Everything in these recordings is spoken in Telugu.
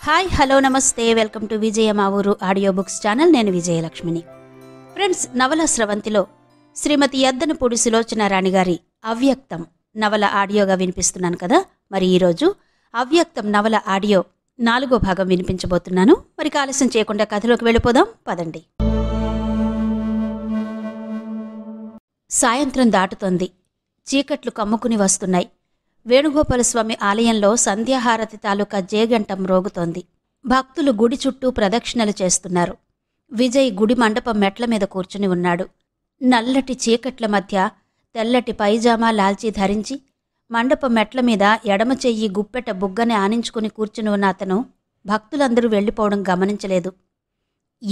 హాయ్ హలో నమస్తే వెల్కమ్ టు విజయ మా ఊరు ఆడియో బుక్స్ ఛానల్. నేను విజయలక్ష్మిని. ఫ్రెండ్స్, నవల స్రవంతిలో శ్రీమతి యద్దనపూడి సులోచన రాణి గారి అవ్యక్తం నవల ఆడియోగా వినిపిస్తున్నాను కదా. మరి ఈరోజు అవ్యక్తం నవల ఆడియో 4వ భాగం వినిపించబోతున్నాను. మరి ఆలస్యం చేయకుండా కథలోకి వెళ్ళిపోదాం పదండి. సాయంత్రం దాటుతోంది. చీకట్లు కమ్ముకుని వస్తున్నాయి. వేణుగోపాలస్వామి ఆలయంలో సంధ్యాహారతి తాలూకా జేగంటం మ్రోగుతోంది. భక్తులు గుడి చుట్టూ ప్రదక్షిణలు చేస్తున్నారు. విజయ్ గుడి మండపం మెట్ల మీద కూర్చుని ఉన్నాడు. నల్లటి చీకట్ల మధ్య తెల్లటి పైజామా లాల్చీ ధరించి మండపం మెట్ల మీద ఎడమ చెయ్యి గుప్పెట బుగ్గని ఆనించుకుని కూర్చుని ఉన్న అతను భక్తులందరూ వెళ్ళిపోవడం గమనించలేదు.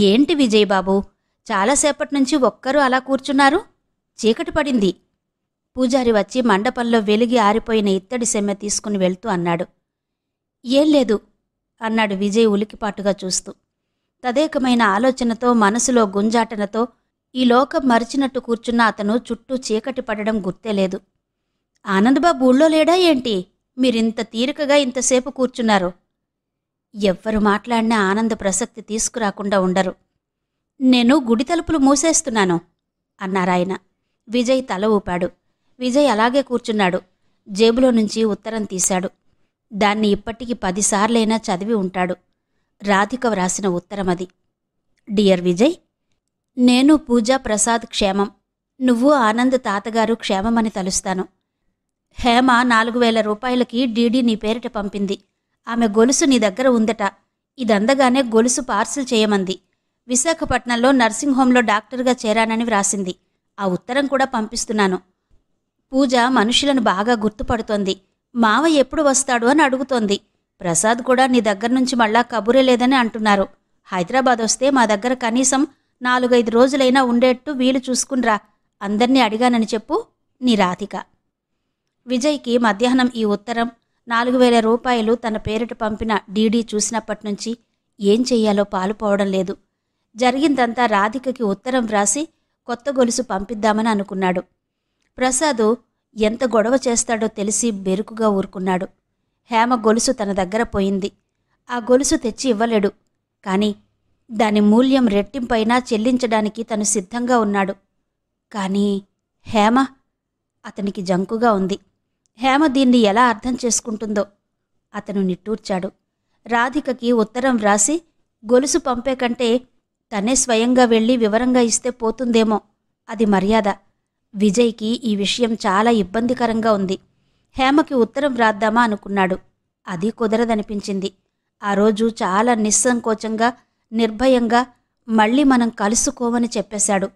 ఏంటి విజయ్ బాబూ, చాలాసేపటి నుంచి ఒక్కరూ అలా కూర్చున్నారు? చీకటి పడింది. పూజారి వచ్చి మండపంలో వెలిగి ఆరిపోయిన ఇత్తడి సెమ్మె తీసుకుని వెళ్తూ అన్నాడు. ఏం లేదు అన్నాడు విజయ్ ఉలికిపాటుగా చూస్తూ. తదేకమైన ఆలోచనతో, మనసులో గుంజాటనతో ఈ లోకం మరిచినట్టు కూర్చున్న అతను చుట్టూ చీకటి పడడం గుర్తేలేదు. ఆనందబాబు ఊళ్ళో లేడా ఏంటి? మీరింత తీరికగా ఇంతసేపు కూర్చున్నారు. ఎవ్వరు మాట్లాడినా ఆనంద ప్రసక్తి తీసుకురాకుండా ఉండరు. నేను గుడి తలుపులు మూసేస్తున్నాను అన్నారాయన. విజయ్ తల ఊపాడు. విజయ్ అలాగే కూర్చున్నాడు. జేబులో నుంచి ఉత్తరం తీశాడు. దాన్ని ఇప్పటికి 10 సార్లైనా చదివి ఉంటాడు. రాధిక వ్రాసిన ఉత్తరమది. డియర్ విజయ్, నేను పూజా ప్రసాద్ క్షేమం. నువ్వు ఆనంద్ తాతగారు క్షేమమని తలుస్తాను. హేమ 4,000 రూపాయలకి డీడీ నీ పేరిట పంపింది. ఆమె గొలుసు నీ దగ్గర ఉందట. ఇదందగానే గొలుసు పార్సిల్ చేయమంది. విశాఖపట్నంలో నర్సింగ్ హోంలో డాక్టర్గా చేరానని వ్రాసింది. ఆ ఉత్తరం కూడా పంపిస్తున్నాను. పూజ మనుషులను బాగా గుర్తుపడుతోంది. మావ ఎప్పుడు వస్తాడు అని అడుగుతోంది. ప్రసాద్ కూడా నీ దగ్గర్నుంచి మళ్ళా కబురే లేదని అంటున్నారు. హైదరాబాద్ వస్తే మా దగ్గర కనీసం 4-5 రోజులైనా ఉండేట్టు వీలు చూసుకునిరా. అందర్నీ అడిగానని చెప్పు. నీ రాధిక. విజయ్కి మధ్యాహ్నం ఈ ఉత్తరం, 4,000 రూపాయలు తన పేరిట పంపిన డీడీ చూసినప్పటినుంచి ఏం చెయ్యాలో పాలుపోవడం లేదు. జరిగిందంతా రాధికకి ఉత్తరం వ్రాసి కొత్త గొలుసు పంపిద్దామని అనుకున్నాడు. ప్రసాదు ఎంత గొడవ చేస్తాడో తెలిసి బెరుకుగా ఊరుకున్నాడు. హేమ గొలుసు తన దగ్గర పోయింది. ఆ గొలుసు తెచ్చి ఇవ్వలేడు. కాని దాని మూల్యం రెట్టింపైనా చెల్లించడానికి తను సిద్ధంగా ఉన్నాడు. కానీ హేమ, అతనికి జంకుగా ఉంది. హేమ దీన్ని ఎలా అర్థం చేసుకుంటుందో అతను నిట్టూర్చాడు. రాధికకి ఉత్తరం వ్రాసి గొలుసు పంపే కంటే తనే స్వయంగా వెళ్ళి వివరంగా ఇస్తే పోతుందేమో. అది మర్యాద. విజయ్కి ఈ విషయం చాలా ఇబ్బందికరంగా ఉంది. హేమకి ఉత్తరం వ్రాద్దామా అనుకున్నాడు. అది కుదరదనిపించింది. ఆ రోజు చాలా నిస్సంకోచంగా, నిర్భయంగా మళ్ళీ మనం కలుసుకోమని చెప్పేశాడు.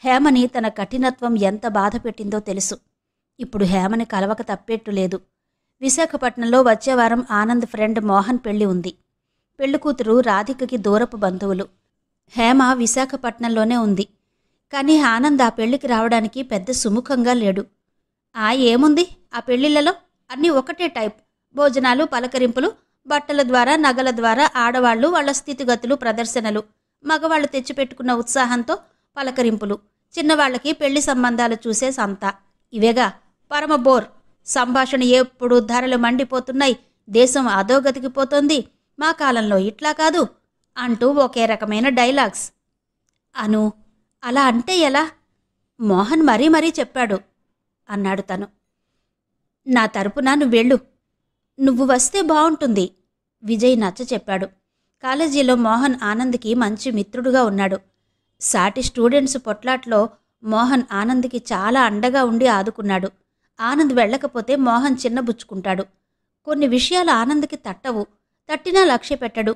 హేమని తన కఠినత్వం ఎంత బాధ పెట్టిందో తెలుసు. ఇప్పుడు హేమని కలవక తప్పేట్టు లేదు. విశాఖపట్నంలో వచ్చేవారం ఆనంద్ ఫ్రెండ్ మోహన్ పెళ్లి ఉంది. పెళ్లికూతురు రాధికకి దూరపు బంధువులు. హేమ విశాఖపట్నంలోనే ఉంది. కానీ ఆనంద్ ఆ పెళ్లికి రావడానికి పెద్ద సుముఖంగా లేడు. ఏముంది ఆ పెళ్లిళ్లలో? అన్నీ ఒకటే టైప్. భోజనాలు, పలకరింపులు, బట్టల ద్వారా, నగల ద్వారా ఆడవాళ్లు వాళ్ల స్థితిగతులు ప్రదర్శనలు, మగవాళ్లు తెచ్చిపెట్టుకున్న ఉత్సాహంతో పలకరింపులు, చిన్నవాళ్లకి పెళ్లి సంబంధాలు చూసే సంత. ఇవేగా పరమ బోర్. సంభాషణ ఎప్పుడు ధరలు మండిపోతున్నాయి, దేశం అధోగతికి పోతోంది, మా కాలంలో ఇట్లా కాదు అంటూ ఒకే రకమైన డైలాగ్స్. అను, అలా అంటే ఎలా? మోహన్ మరీ మరీ చెప్పాడు అన్నాడు తను. నా తరపున నువ్వెళ్ళు. నువ్వు వస్తే బావుంటుంది. విజయ్ నచ్చ చెప్పాడు. కాలేజీలో మోహన్ ఆనంద్కి మంచి మిత్రుడుగా ఉన్నాడు. సాటి స్టూడెంట్స్ పొట్లాట్లో మోహన్ ఆనంద్కి చాలా అండగా ఉండి ఆదుకున్నాడు. ఆనంద్ వెళ్ళకపోతే మోహన్ చిన్నబుచ్చుకుంటాడు. కొన్ని విషయాలు ఆనంద్కి తట్టవు. తట్టినా లక్ష్య పెట్టడు.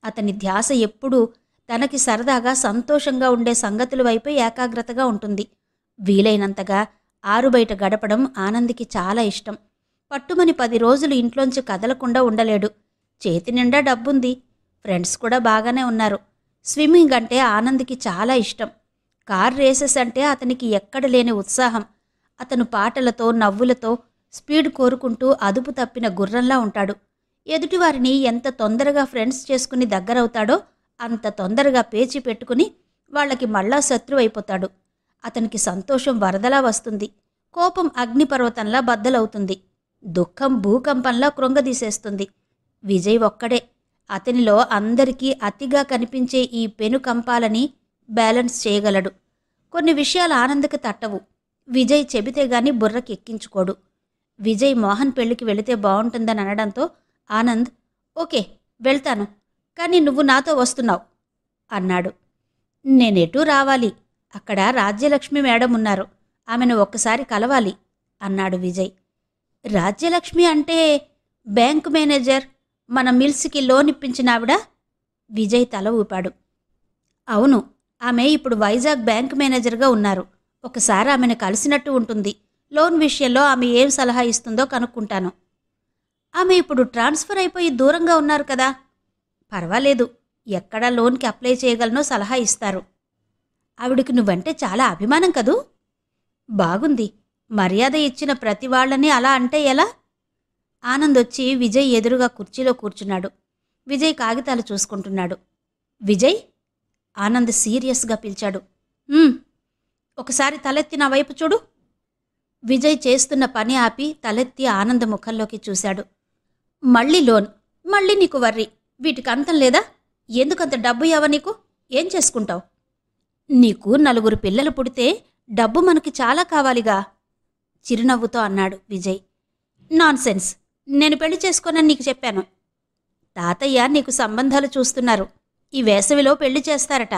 అతని ధ్యాస ఎప్పుడూ తనకి సరదాగా, సంతోషంగా ఉండే సంగతుల వైపే ఏకాగ్రతగా ఉంటుంది. వీలైనంతగా ఆరుబయట గడపడం ఆనంద్కి చాలా ఇష్టం. పట్టుమని 10 రోజులు ఇంట్లోంచి కదలకుండా ఉండలేడు. చేతి నిండా డబ్బుంది. ఫ్రెండ్స్ కూడా బాగానే ఉన్నారు. స్విమ్మింగ్ అంటే ఆనంద్కి చాలా ఇష్టం. కార్ రేసెస్ అంటే అతనికి ఎక్కడ లేని ఉత్సాహం. అతను పాటలతో, నవ్వులతో స్పీడ్ కోరుకుంటూ అదుపు తప్పిన గుర్రంలా ఉంటాడు. ఎదుటివారిని ఎంత తొందరగా ఫ్రెండ్స్ చేసుకుని దగ్గరవుతాడో అంత తొందరగా పేచి పెట్టుకుని వాళ్లకి మళ్ళా శత్రువైపోతాడు. అతనికి సంతోషం వరదలా వస్తుంది. కోపం అగ్నిపర్వతంలా బద్దలవుతుంది. దుఃఖం భూకంపంలా కృంగదీసేస్తుంది. విజయ్ ఒక్కడే. అతనిలో అందరికీ అతిగా కనిపించే ఈ పెనుకంపాలని బ్యాలెన్స్ చేయగలడు. కొన్ని విషయాలు ఆనంద్కి తట్టవు. విజయ్ చెబితే గాని బుర్రకెక్కించుకోడు. విజయ్ మోహన్ పెళ్లికి వెళితే బావుంటుందని అనడంతో ఆనంద్, ఓకే వెళ్తాను, కానీ నువ్వు నాతో వస్తున్నావు అన్నాడు. నేనెటూ రావాలి, అక్కడ రాజ్యలక్ష్మి మేడం ఉన్నారు, ఆమెను ఒక్కసారి కలవాలి అన్నాడు విజయ్. రాజ్యలక్ష్మి అంటే బ్యాంకు మేనేజర్, మన మిల్స్కి లోన్ ఇప్పించినావిడ? విజయ్ తల ఊపాడు. అవును, ఆమె ఇప్పుడు వైజాగ్ బ్యాంక్ మేనేజర్గా ఉన్నారు. ఒకసారి ఆమెను కలిసినట్టు ఉంటుంది. లోన్ విషయంలో ఆమె ఏం సలహా ఇస్తుందో కనుక్కుంటాను. ఆమె ఇప్పుడు ట్రాన్స్ఫర్ అయిపోయి దూరంగా ఉన్నారు కదా. పర్వాలేదు, ఎక్కడ లోన్కి అప్లై చేయగలనో సలహా ఇస్తారు. ఆవిడికి నువ్వంటే చాలా అభిమానం కదూ? బాగుంది, మర్యాద ఇచ్చిన ప్రతి వాళ్ళని అలా అంటే ఎలా? ఆనంద్ వచ్చి విజయ్ ఎదురుగా కుర్చీలో కూర్చున్నాడు. విజయ్ కాగితాలు చూసుకుంటున్నాడు. విజయ్, ఆనంద్ సీరియస్గా పిలిచాడు. ఒకసారి తలెత్తి నా వైపు చూడు. విజయ్ చేస్తున్న పని ఆపి తలెత్తి ఆనంద్ ముఖంలోకి చూశాడు. మళ్ళీ లోన్, మళ్ళీ నీకు వర్రి, వీటికి అంతం లేదా? ఎందుకంత డబ్బు ఇవ్వ నీకు? ఏం చేసుకుంటావు? నీకు 4 పిల్లలు పుడితే డబ్బు మనకి చాలా కావాలిగా చిరునవ్వుతో అన్నాడు విజయ్. నాన్సెన్స్, నేను పెళ్లి చేసుకోనని నీకు చెప్పాను. తాతయ్య నీకు సంబంధాలు చూస్తున్నారు. ఈ వేసవిలో పెళ్లి చేస్తారట.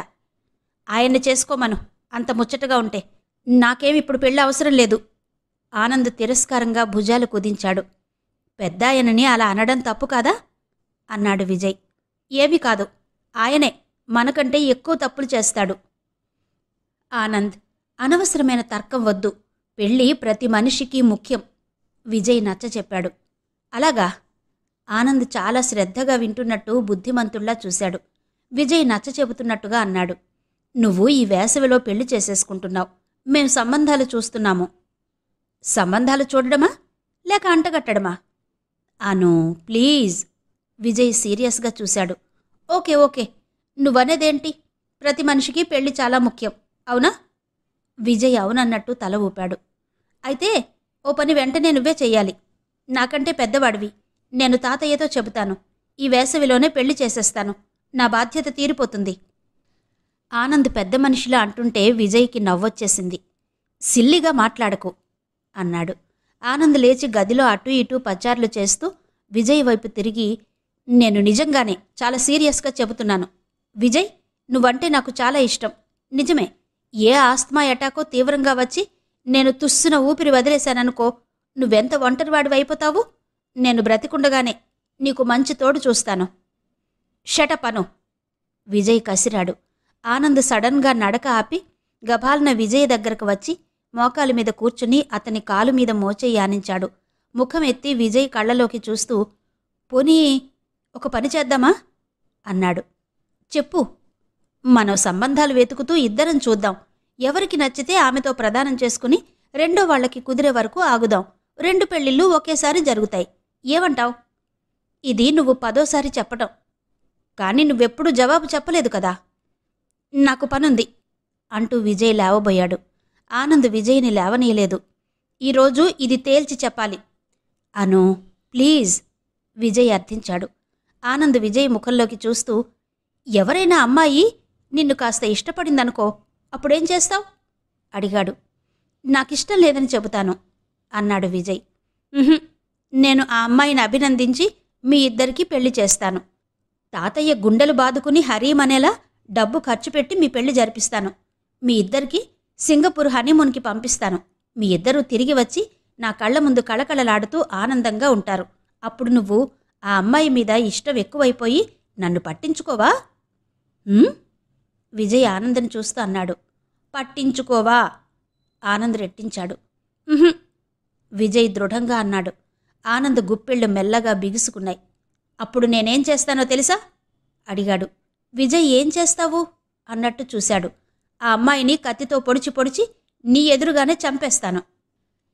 ఆయన్ని చేసుకోమను, అంత ముచ్చటగా ఉంటే. నాకేమిప్పుడు పెళ్లి అవసరం లేదు. ఆనంద్ తిరస్కారంగా భుజాలు కుదించాడు. పెద్దాయనని అలా అనడం తప్పు కాదా అన్నాడు విజయ్. ఏమీ కాదు, ఆయనే మనకంటే ఎక్కువ తప్పులు చేస్తాడు. ఆనంద్, అనవసరమైన తర్కం వద్దు. పెళ్ళి ప్రతి మనిషికి ముఖ్యం, విజయ్ నచ్చచెప్పాడు. అలాగా? ఆనంద్ చాలా శ్రద్ధగా వింటున్నట్టు బుద్ధిమంతుల్లా చూశాడు. విజయ్ నచ్చచెబుతున్నట్టుగా అన్నాడు. నువ్వు ఈ వేసవిలో పెళ్లి చేసేసుకుంటున్నావు, మేం సంబంధాలు చూస్తున్నాము. సంబంధాలు చూడడమా లేక అంటగట్టడమా? అను ప్లీజ్. విజయ్ సీరియస్గా చూశాడు. ఓకే ఓకే, నువ్వనేదేంటి? ప్రతి మనిషికి పెళ్లి చాలా ముఖ్యం, అవునా? విజయ్ అవునన్నట్టు తల ఊపాడు. అయితే ఓ పని వెంటనే నువ్వే చెయ్యాలి. నాకంటే పెద్దవాడివి, నేను తాతయ్యతో చెబుతాను. ఈ వేసవిలోనే పెళ్లి చేసేస్తాను, నా బాధ్యత తీరిపోతుంది. ఆనంద్ పెద్ద మనిషిలా అంటుంటే విజయ్కి నవ్వొచ్చేసింది. సిల్లిగా మాట్లాడకు అన్నాడు. ఆనంద్ లేచి గదిలో అటూ ఇటూ పచార్లు చేస్తూ విజయ్ వైపు తిరిగి, నేను నిజంగానే చాలా సీరియస్గా చెబుతున్నాను. విజయ్, నువ్వంటే నాకు చాలా ఇష్టం, నిజమే. ఏ ఆస్తమా ఎటాకో తీవ్రంగా వచ్చి నేను తుస్సున ఊపిరి వదిలేశాననుకో, నువ్వెంత ఒంటరివాడివైపోతావు. నేను బ్రతికుండగానే నీకు మంచి తోడు చూస్తాను. షటప్ అను, విజయ్ కసిరాడు. ఆనంద్ సడన్గా నడక ఆపి గభాలన విజయ్ దగ్గరకు వచ్చి మోకాలి మీద కూర్చుని అతని కాలు మీద మోచేయి ఆనించాడు. ముఖం ఎత్తి విజయ్ కళ్ళలోకి చూస్తూ, పోనీ ఒక పని చేద్దామా అన్నాడు. చెప్పు. మనం సంబంధాలు వెతుకుతూ ఇద్దరం చూద్దాం. ఎవరికి నచ్చితే ఆమెతో ప్రదానం చేసుకుని రెండో వాళ్లకి కుదిరే వరకు ఆగుదాం. 2 పెళ్లిళ్ళు ఒకేసారి జరుగుతాయి. ఏమంటావ్? ఇది నువ్వు 10వ సారి చెప్పటం, కానీ నువ్వెప్పుడూ జవాబు చెప్పలేదు కదా. నాకు పనుంది అంటూ విజయ్ లేవబోయాడు. ఆనంద్ విజయ్ని లేవనీయలేదు. ఈరోజు ఇది తేల్చి చెప్పాలి. అను ప్లీజ్, విజయ్ అర్థించాడు. ఆనంద్ విజయ్ ముఖంలోకి చూస్తూ, ఎవరైనా అమ్మాయి నిన్ను కాస్త ఇష్టపడిందనుకో, అప్పుడేం చేస్తావు అడిగాడు. నాకిష్టం లేదని చెబుతాను అన్నాడు విజయ్. నేను ఆ అమ్మాయిని అభినందించి మీ ఇద్దరికీ పెళ్లి చేస్తాను. తాతయ్య గుండెలు బాదుకుని హరీమనేలా డబ్బు ఖర్చు పెట్టి మీ పెళ్లి జరిపిస్తాను. మీ ఇద్దరికీ సింగపూర్ హనీమూన్కి పంపిస్తాను. మీ ఇద్దరూ తిరిగి వచ్చి నా కళ్ల ముందు కళకళలాడుతూ ఆనందంగా ఉంటారు. అప్పుడు నువ్వు ఆ అమ్మాయి మీద ఇష్టం ఎక్కువైపోయి నన్ను పట్టించుకోవా? విజయ్ ఆనంద్ని చూస్తూ అన్నాడు. పట్టించుకోవా? ఆనంద్ రెట్టించాడు. విజయ్ దృఢంగా అన్నాడు. ఆనంద్ గుప్పెళ్ళు మెల్లగా బిగుసుకున్నాయి. అప్పుడు నేనేం చేస్తానో తెలుసా అడిగాడు. విజయ్ ఏం చేస్తావు అన్నట్టు చూశాడు. ఆ అమ్మాయిని కత్తితో పొడిచి పొడిచి నీ ఎదురుగానే చంపేస్తాను.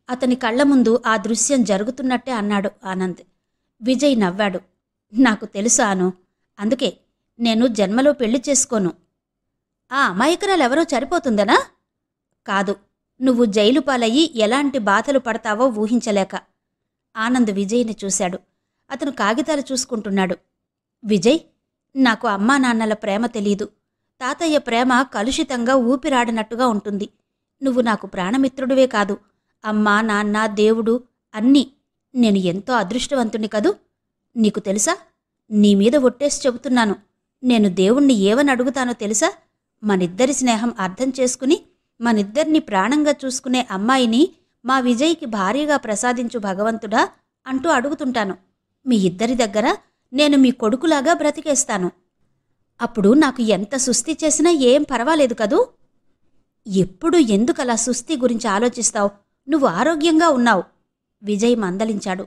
అతని కళ్ల ముందు ఆ దృశ్యం జరుగుతున్నట్టే అన్నాడు ఆనంద్. విజయ్ నవ్వాడు. నాకు తెలుసు అను, అందుకే నేను జన్మలో పెళ్లి చేసుకోను. ఆ అమాయకురాలెవరో చనిపోతుందనా? కాదు, నువ్వు జైలు పాలయ్యి ఎలాంటి బాధలు పడతావో ఊహించలేక. ఆనంద్ విజయ్ని చూశాడు. అతను కాగితాలు చూసుకుంటున్నాడు. విజయ్, నాకు అమ్మా నాన్నల ప్రేమ తెలీదు. తాతయ్య ప్రేమ కలుషితంగా ఊపిరాడినట్టుగా ఉంటుంది. నువ్వు నాకు ప్రాణమిత్రుడివే కాదు, అమ్మా నాన్న దేవుడు అన్నీ. నేను ఎంతో అదృష్టవంతుని కదూ. నీకు తెలుసా, నీ మీద ఒట్టేసి చెబుతున్నాను, నేను దేవుణ్ణి ఏవని అడుగుతానో తెలుసా? మనిద్దరి స్నేహం అర్థం చేసుకుని మనిద్దరిని ప్రాణంగా చూసుకునే అమ్మాయిని మా విజయ్కి భార్యగా ప్రసాదించు భగవంతుడా అంటూ అడుగుతుంటాను. మీ ఇద్దరి దగ్గర నేను మీ కొడుకులాగా బ్రతికేస్తాను. అప్పుడు నాకు ఎంత సుస్థి చేసినా ఏం పర్వాలేదు కదూ. ఎప్పుడు ఎందుకలా సుస్థి గురించి ఆలోచిస్తావు? నువ్వు ఆరోగ్యంగా ఉన్నావు, విజయ్ మందలించాడు.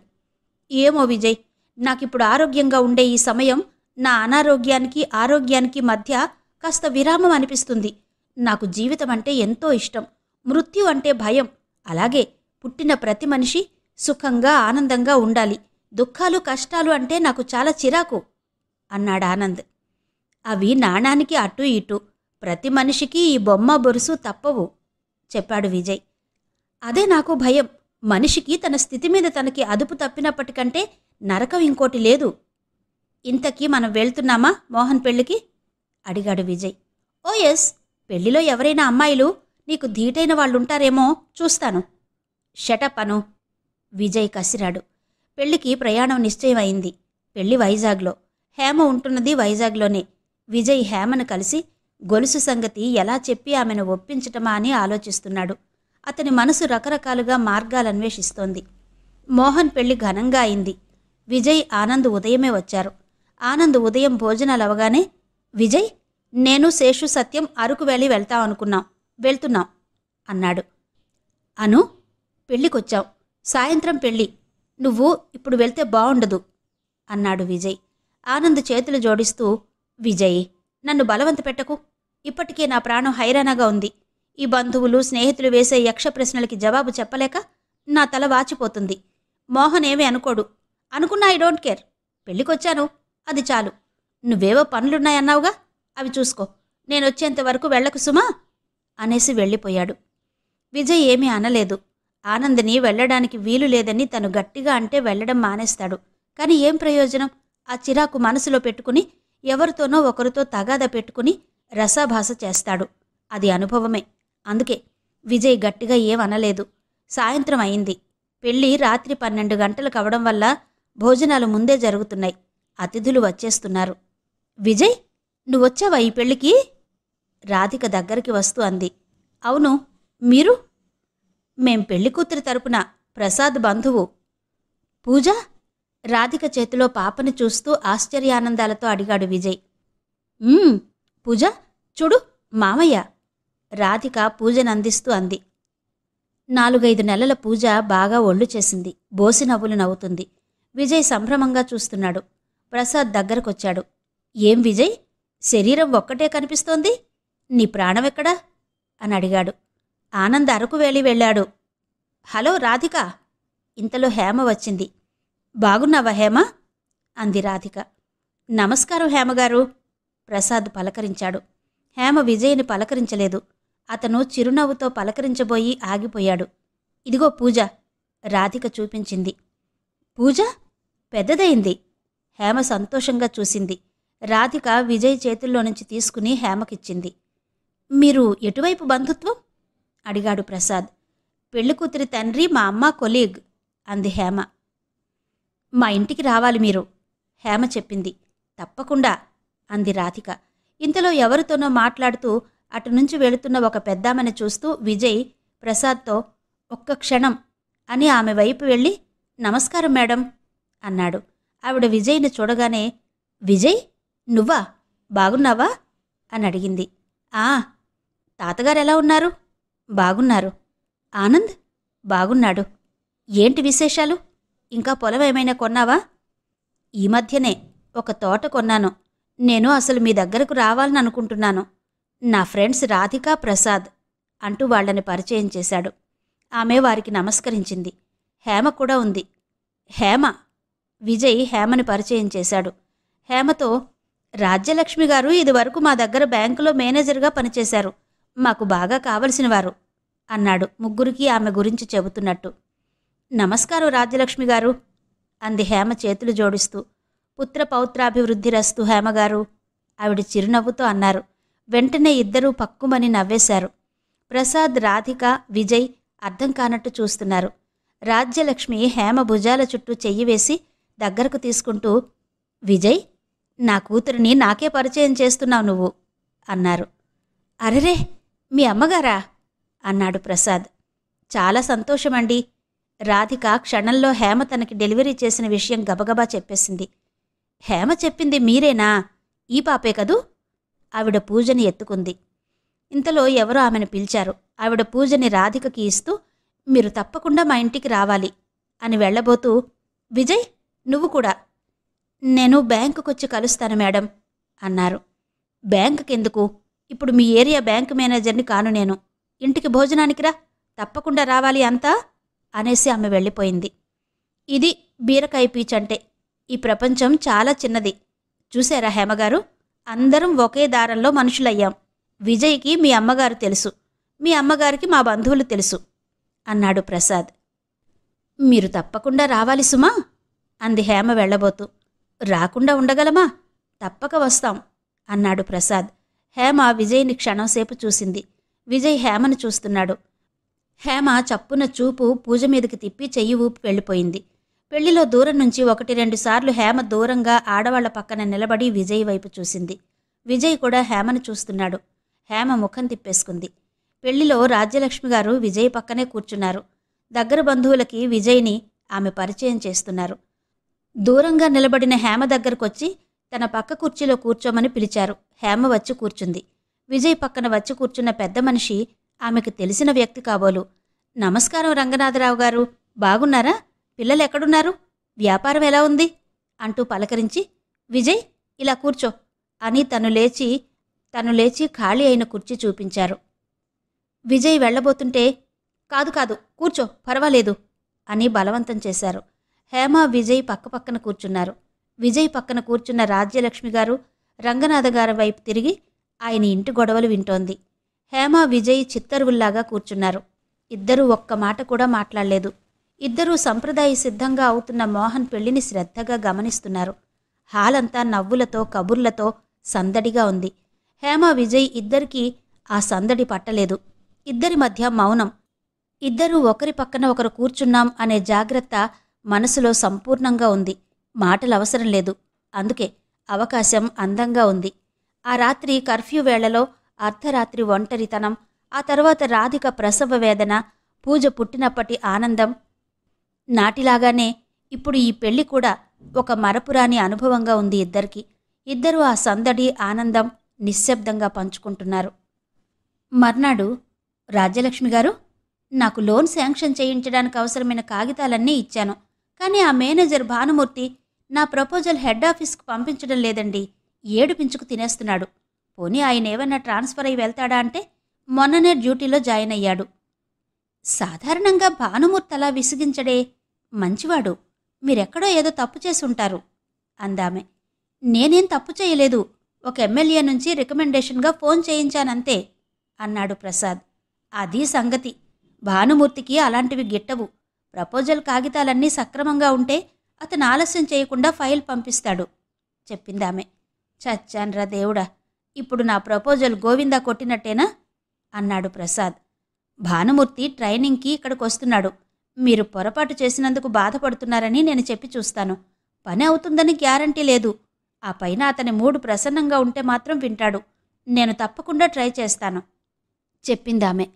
ఏమో విజయ్, నాకిప్పుడు ఆరోగ్యంగా ఉండే ఈ సమయం నా అనారోగ్యానికి ఆరోగ్యానికి మధ్య కాస్త విరామం అనిపిస్తుంది. నాకు జీవితం అంటే ఎంతో ఇష్టం, మృత్యు అంటే భయం. అలాగే పుట్టిన ప్రతి మనిషి సుఖంగా ఆనందంగా ఉండాలి. దుఃఖాలు కష్టాలు అంటే నాకు చాలా చిరాకు అన్నాడు ఆనంద్. అవి నాణానికి అటూ ఇటూ, ప్రతి మనిషికి ఈ బొమ్మ బొరుసు తప్పవు చెప్పాడు విజయ్. అదే నాకు భయం. మనిషికి తన స్థితి మీద తనకి అదుపు తప్పినప్పటికంటే నరకం ఇంకోటి లేదు. ఇంతకీ మనం వెళ్తున్నామా మోహన్ పెళ్ళికి అడిగాడు విజయ్. ఓ ఎస్, పెళ్లిలో ఎవరైనా అమ్మాయిలు నీకు ధీటైన వాళ్ళుంటారేమో చూస్తాను. షటప్ అను, విజయ్ కసిరాడు. పెళ్లికి ప్రయాణం నిశ్చయమైంది. పెళ్లి వైజాగ్లో, హేమ ఉంటున్నది వైజాగ్లోనే. విజయ్ హేమను కలిసి గొలుసు సంగతి ఎలా చెప్పి ఆమెను ఒప్పించటమా అని ఆలోచిస్తున్నాడు. అతని మనసు రకరకాలుగా మార్గాలన్వేషిస్తోంది. మోహన్ పెళ్లి ఘనంగా అయింది. విజయ్ ఆనంద్ ఉదయమే వచ్చారు. ఆనంద్ ఉదయం భోజనాలవగానే, విజయ్, నేను శేషు సత్యం అరకు వ్యాలీ వెళ్తున్నాం అన్నాడు. అను, పెళ్ళికొచ్చాం, సాయంత్రం పెళ్ళి, నువ్వు ఇప్పుడు వెళ్తే బావుండదు అన్నాడు విజయ్. ఆనంద్ చేతులు జోడిస్తూ, విజయ్, నన్ను బలవంత పెట్టకు. ఇప్పటికే నా ప్రాణం హైరాణగా ఉంది. ఈ బంధువులు స్నేహితులు వేసే యక్ష ప్రశ్నలకి జవాబు చెప్పలేక నా తల వాచిపోతుంది. మోహన్ ఏమీ అనుకోడు. అనుకున్నా ఐ డోంట్ కేర్. పెళ్ళికొచ్చాను, అది చాలు. నువ్వేవో పనులున్నాయన్నావుగా, అవి చూసుకో. నేనొచ్చేంతవరకు వెళ్ళకు సుమా అనేసి వెళ్ళిపోయాడు. విజయ్ ఏమీ అనలేదు. ఆనంద్ని వెళ్లడానికి వీలు లేదని తను గట్టిగా అంటే వెళ్లడం మానేస్తాడు. కాని ఏం ప్రయోజనం? ఆ చిరాకు మనసులో పెట్టుకుని ఎవరితోనో ఒకరితో తగాద పెట్టుకుని రసాభాస చేస్తాడు. అది అనుభవమే. అందుకే విజయ్ గట్టిగా ఏమనలేదు. సాయంత్రం అయింది. పెళ్లి రాత్రి 12 గంటలకు అవడం వల్ల భోజనాలు ముందే జరుగుతున్నాయి. అతిథులు వచ్చేస్తున్నారు. విజయ్, నువ్వొచ్చావా ఈ పెళ్లికి? రాధిక దగ్గరికి వస్తూ అంది. అవును, మీరు? మేం పెళ్లికూతురి తరపున ప్రసాద్ బంధువు. పూజ? రాధిక చేతిలో పాపని చూస్తూ ఆశ్చర్యానందాలతో అడిగాడు విజయ్. పూజ, చూడు మామయ్య, రాధిక పూజనందిస్తూ అంది. 4-5 నెలల పూజ బాగా ఒళ్ళు చేసింది. బోసి నవ్వులు నవ్వుతుంది. విజయ్ సంభ్రమంగా చూస్తున్నాడు. ప్రసాద్ దగ్గరకొచ్చాడు. ఏం విజయ్, శరీరం ఒక్కటే కనిపిస్తోంది, నీ ప్రాణమెక్కడా అని అడిగాడు. ఆనంద్ అరకు వేళి వెళ్ళాడు. హలో రాధిక. ఇంతలో హేమ వచ్చింది. బాగున్నావా హేమ అంది రాధిక. నమస్కారం హేమగారు, ప్రసాద్ పలకరించాడు. హేమ విజయ్ని పలకరించలేదు. అతను చిరునవ్వుతో పలకరించబోయి ఆగిపోయాడు. ఇదిగో పూజ, రాధిక చూపించింది. పూజ పెద్దదయింది. హేమ సంతోషంగా చూసింది. రాధిక విజయ్ చేతుల్లో నుంచి తీసుకుని హేమకిచ్చింది. మీరు ఎటువైపు బంధుత్వం అడిగాడు ప్రసాద్. పెళ్లికూతురి తండ్రి మా అమ్మ కొలీగ్ అంది హేమ. మా ఇంటికి రావాలి మీరు, హేమ చెప్పింది. తప్పకుండా అంది రాధిక. ఇంతలో ఎవరితోనో మాట్లాడుతూ అటునుంచి వెళుతున్న ఒక పెద్దామని చూస్తూ విజయ్ ప్రసాద్తో ఒక్క క్షణం అని ఆమె వైపు వెళ్ళి, నమస్కారం మేడం అన్నాడు. ఆవిడ విజయ్ని చూడగానే, విజయ్ నువ్వా, బాగున్నావా అని అడిగింది. ఆ, తాతగారెలా ఉన్నారు? బాగున్నారు. ఆనంద్ బాగున్నాడు. ఏంటి విశేషాలు? ఇంకా పొలం ఏమైనా కొన్నావా? ఈ మధ్యనే ఒక తోట కొన్నాను. నేను అసలు మీ దగ్గరకు రావాలని అనుకుంటున్నాను. నా ఫ్రెండ్స్ రాధిక, ప్రసాద్ అంటూ వాళ్లని పరిచయం చేశాడు. ఆమె వారికి నమస్కరించింది. హేమ కూడా ఉంది. హేమ, విజయ్ హేమని పరిచయం చేశాడు. హేమతో, రాజ్యలక్ష్మి గారు ఇదివరకు మా దగ్గర బ్యాంకులో మేనేజర్గా పనిచేశారు. మాకు బాగా కావలసినవారు అన్నాడు ముగ్గురికి ఆమె గురించి చెబుతున్నట్టు. నమస్కారం రాజ్యలక్ష్మి గారు అంది హేమ చేతులు జోడిస్తూ. పుత్ర పౌత్రాభివృద్ధిరస్తు హేమగారు, ఆవిడ చిరునవ్వుతో అన్నారు. వెంటనే ఇద్దరూ పక్కుమని నవ్వేశారు. ప్రసాద్, రాధిక, విజయ్ అర్థం కానట్టు చూస్తున్నారు. రాజ్యలక్ష్మి హేమ భుజాల చుట్టూ చెయ్యి వేసి దగ్గరకు తీసుకుంటూ, విజయ్, నా కూతురిని నాకే పరిచయం చేస్తున్నావు నువ్వు అన్నారు. అరెరే, మీ అమ్మగారా అన్నాడు ప్రసాద్. చాలా సంతోషమండి. రాధిక క్షణంలో హేమ తనకి డెలివరీ చేసిన విషయం గబగబా చెప్పేసింది. హేమ చెప్పింది మీరేనా? ఈ పాపే కదూ? ఆవిడ పూజని ఎత్తుకుంది. ఇంతలో ఎవరో ఆమెను పిలిచారు. ఆవిడ పూజని రాధికకి ఇస్తూ, మీరు తప్పకుండా మా ఇంటికి రావాలి అని వెళ్లబోతూ, విజయ్, నువ్వు కూడా. నేను బ్యాంకుకొచ్చి కలుస్తాను మేడం అన్నారు. బ్యాంకుకెందుకు? ఇప్పుడు మీ ఏరియా బ్యాంకు మేనేజర్ని కాను నేను. ఇంటికి భోజనానికి రా, తప్పకుండా రావాలి అంతా అనేసి ఆమె వెళ్ళిపోయింది. ఇది బీరకాయ పీచంటే. ఈ ప్రపంచం చాలా చిన్నది. చూశారా హేమగారు, అందరం ఒకే దారంలో మనుషులయ్యాం. విజయ్కి మీ అమ్మగారు తెలుసు, మీ అమ్మగారికి మా బంధువులు తెలుసు అన్నాడు ప్రసాద్. మీరు తప్పకుండా రావాలి సుమా అంది హేమ వెళ్లబోతూ. రాకుండా ఉండగలమా? తప్పక వస్తాం అన్నాడు ప్రసాద్. హేమ విజయ్ని క్షణంసేపు చూసింది. విజయ్ హేమను చూస్తున్నాడు. హేమ చప్పున చూపు పూజ మీదకి తిప్పి చెయ్యి ఊపి వెళ్ళిపోయింది. పెళ్లిలో దూరం నుంచి 1-2 సార్లు హేమ దూరంగా ఆడవాళ్ల పక్కన నిలబడి విజయ్ వైపు చూసింది. విజయ్ కూడా హేమను చూస్తున్నాడు. హేమ ముఖం తిప్పేసుకుంది. పెళ్లిలో రాజ్యలక్ష్మి గారు విజయ్ పక్కనే కూర్చున్నారు. దగ్గర బంధువులకి విజయ్ని ఆమె పరిచయం చేస్తున్నారు. దూరంగా నిలబడిన హేమ దగ్గరకొచ్చి తన పక్క కుర్చీలో కూర్చోమని పిలిచారు. హేమ వచ్చి కూర్చుంది. విజయ్ పక్కన వచ్చి కూర్చున్న పెద్ద మనిషి ఆమెకు తెలిసిన వ్యక్తి కాబోలు. నమస్కారం రంగనాథరావు గారు, బాగున్నారా? పిల్లలెక్కడున్నారు? వ్యాపారం ఎలా ఉంది అంటూ పలకరించి, విజయ్ ఇలా కూర్చో అని తను లేచి ఖాళీ అయిన కుర్చీ చూపించారు. విజయ్ వెళ్లబోతుంటే, కాదు కూర్చో, పర్వాలేదు అని బలవంతం చేశారు. హేమ, విజయ్ పక్కపక్కన కూర్చున్నారు. విజయ్ పక్కన కూర్చున్న రాజ్యలక్ష్మి గారు రంగనాథ గారి వైపు తిరిగి ఆయన ఇంటి గొడవలు వింటోంది. హేమ, విజయ్ చిత్తరువుల్లాగా కూర్చున్నారు. ఇద్దరూ ఒక్క మాట కూడా మాట్లాడలేదు. ఇద్దరూ సంప్రదాయ సిద్ధంగా అవుతున్న మోహన్ పెళ్లిని శ్రద్ధగా గమనిస్తున్నారు. హాలంతా నవ్వులతో, కబుర్లతో సందడిగా ఉంది. హేమ, విజయ్ ఇద్దరికీ ఆ సందడి పట్టలేదు. ఇద్దరి మధ్య మౌనం. ఇద్దరూ ఒకరి పక్కన ఒకరు కూర్చున్నాం అనే జాగ్రత్త మనసులో సంపూర్ణంగా ఉంది. మాటలు అవసరం లేదు. అందుకే అవకాశం అందంగా ఉంది. ఆ రాత్రి కర్ఫ్యూ వేళలో అర్ధరాత్రి ఒంటరితనం, ఆ తర్వాత రాధిక ప్రసవ వేదన, పూజ పుట్టినప్పటి ఆనందం, నాటిలాగానే ఇప్పుడు ఈ పెళ్లి కూడా ఒక మరపురాని అనుభవంగా ఉంది ఇద్దరికి. ఇద్దరూ ఆ సందడి, ఆనందం నిశ్శబ్దంగా పంచుకుంటున్నారు. మర్నాడు, రాజ్యలక్ష్మి గారు, నాకు లోన్ శాంక్షన్ చేయించడానికి అవసరమైన కాగితాలన్నీ ఇచ్చాను. కానీ ఆ మేనేజర్ భానుమూర్తి నా ప్రపోజల్ హెడ్ ఆఫీస్కు పంపించడం లేదండి. ఏడుపించుకు తినేస్తున్నాడు. పోనీ ఆయన ఏమన్నా ట్రాన్స్ఫర్ అయి వెళ్తాడా అంటే మొన్ననే డ్యూటీలో జాయిన్ అయ్యాడు. సాధారణంగా భానుమూర్తి అలా విసిగించడే, మంచివాడు. మీరెక్కడో ఏదో తప్పు చేసి ఉంటారు అందామె. నేనేం తప్పు చేయలేదు. ఒక ఎమ్మెల్యే నుంచి రికమెండేషన్గా ఫోన్ చేయించానంతే అన్నాడు ప్రసాద్. అది సంగతి. భానుమూర్తికి అలాంటివి గిట్టవు. ప్రపోజల్ కాగితాలన్నీ సక్రమంగా ఉంటే అతను ఆలస్యం చేయకుండా ఫైల్ పంపిస్తాడు చెప్పిందామె. చచ్చాన్రా దేవుడా, ఇప్పుడు నా ప్రపోజల్ గోవిందా కొట్టినట్టేనా అన్నాడు ప్రసాద్. భానుమూర్తి ట్రైనింగ్కి ఇక్కడికి వస్తున్నాడు. మీరు పొరపాటు చేసినందుకు బాధపడుతున్నారని నేను చెప్పి చూస్తాను. పని అవుతుందని గ్యారంటీ లేదు. ఆ పైన అతని మూడు ప్రసన్నంగా ఉంటే మాత్రం వింటాడు. నేను తప్పకుండా ట్రై చేస్తాను చెప్పిందామె.